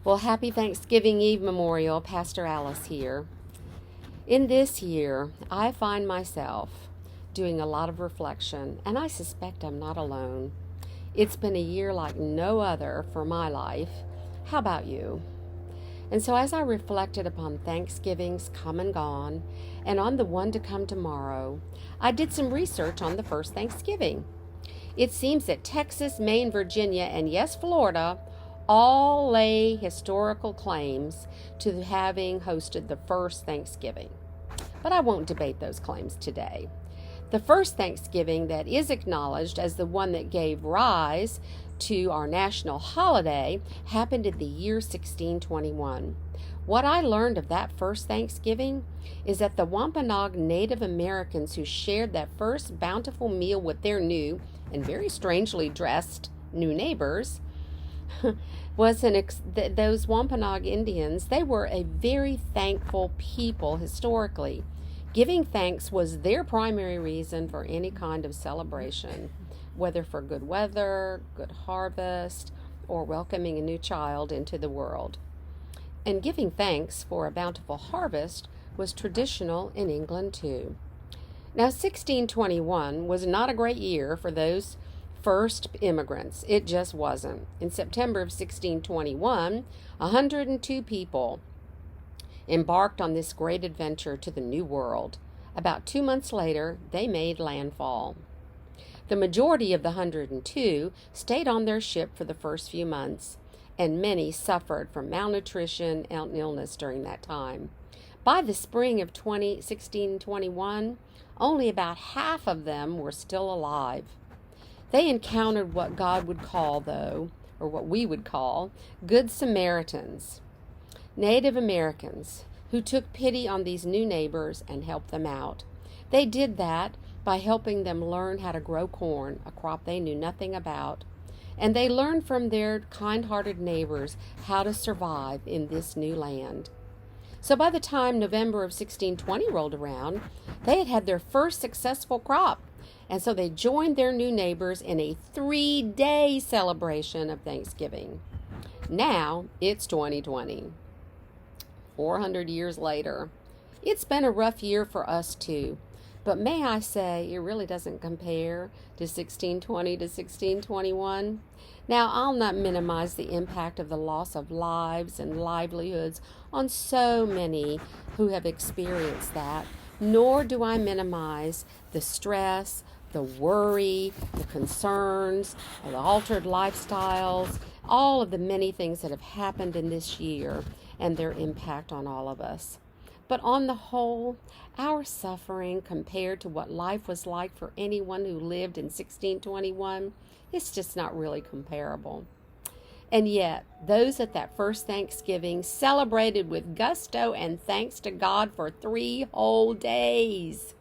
Well, happy Thanksgiving Eve memorial, Pastor Alyce here. In this year, I find myself doing a lot of reflection, and I suspect I'm not alone. It's been a year like no other for my life. How about you? And so, as I reflected upon Thanksgivings come and gone, and on the one to come tomorrow, I did some research on the first Thanksgiving. It seems that Texas, Maine, Virginia, and yes, Florida all lay historical claims to having hosted the first Thanksgiving. But I won't debate those claims today. The first Thanksgiving that is acknowledged as the one that gave rise to our national holiday happened in the year 1621. What I learned of that first Thanksgiving is that the Wampanoag Native Americans who shared that first bountiful meal with their new and very strangely dressed new neighbors those Wampanoag Indians. They were a very thankful people historically. Giving thanks was their primary reason for any kind of celebration, whether for good weather, good harvest, or welcoming a new child into the world. And giving thanks for a bountiful harvest was traditional in England too. Now, 1621 was not a great year for those first immigrants. It just wasn't. In September of 1621, 102 people embarked on this great adventure to the New World. About 2 months later, they made landfall. The majority of the 102 stayed on their ship for the first few months, and many suffered from malnutrition and illness during that time. By the spring of 1621, only about half of them were still alive. They encountered what God would call, though, or what we would call, Good Samaritans, Native Americans who took pity on these new neighbors and helped them out. They did that by helping them learn how to grow corn, a crop they knew nothing about. And they learned from their kind-hearted neighbors how to survive in this new land. So by the time November of 1620 rolled around, they had had their first successful crop. And so they joined their new neighbors in a 3-day celebration of Thanksgiving. Now it's 2020. 400 years later. It's been a rough year for us too. But may I say, it really doesn't compare to 1620 to 1621. Now, I'll not minimize the impact of the loss of lives and livelihoods on so many who have experienced that, nor do I minimize the stress, the worry, the concerns, the altered lifestyles, all of the many things that have happened in this year and their impact on all of us. But on the whole, our suffering compared to what life was like for anyone who lived in 1621, it's just not really comparable. And yet, those at that first Thanksgiving celebrated with gusto and thanks to God for 3 whole days.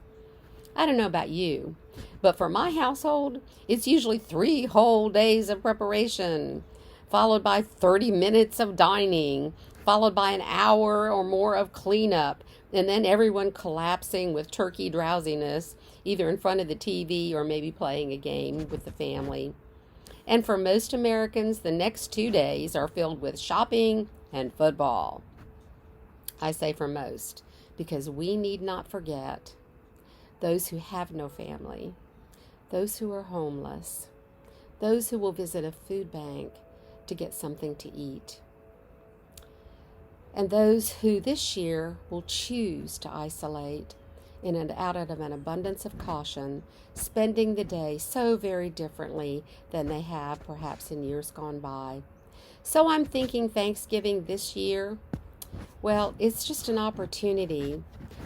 I don't know about you, but for my household, it's usually 3 whole days of preparation, followed by 30 minutes of dining, followed by an hour or more of cleanup, and then everyone collapsing with turkey drowsiness, either in front of the TV or maybe playing a game with the family. And for most Americans, the next 2 days are filled with shopping and football. I say for most, because we need not forget those who have no family, those who are homeless, those who will visit a food bank to get something to eat, and those who this year will choose to isolate out of an abundance of caution, spending the day so very differently than they have perhaps in years gone by. So I'm thinking Thanksgiving this year, well, it's just an opportunity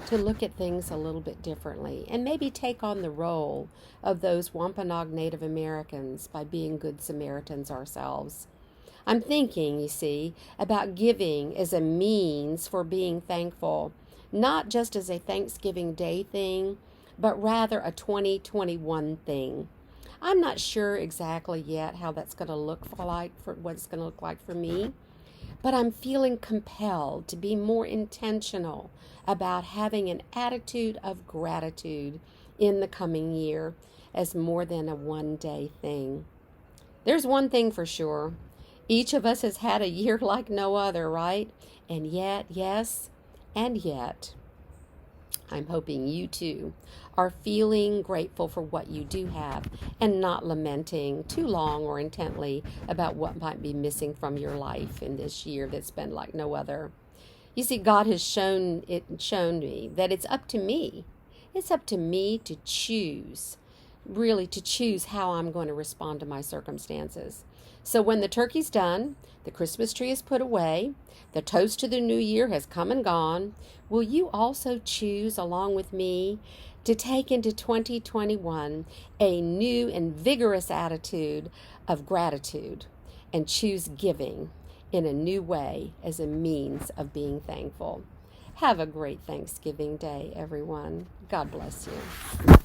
to look at things a little bit differently and maybe take on the role of those Wampanoag Native Americans by being good Samaritans ourselves. I'm thinking, you see, about giving as a means for being thankful, not just as a Thanksgiving Day thing, but rather a 2021 thing. I'm not sure exactly yet how that's going to look what it's going to look like for me, but I'm feeling compelled to be more intentional about having an attitude of gratitude in the coming year as more than a one-day thing. There's one thing for sure. Each of us has had a year like no other, right? And yet, yes, and yet, I'm hoping you too are feeling grateful for what you do have and not lamenting too long or intently about what might be missing from your life in this year that's been like no other. You see, God has shown me that it's up to me. It's up to me to choose, really to choose how I'm going to respond to my circumstances. So when the turkey's done, the Christmas tree is put away, the toast to the new year has come and gone, will you also choose, along with me, to take into 2021 a new and vigorous attitude of gratitude and choose giving in a new way as a means of being thankful? Have a great Thanksgiving Day, everyone. God bless you.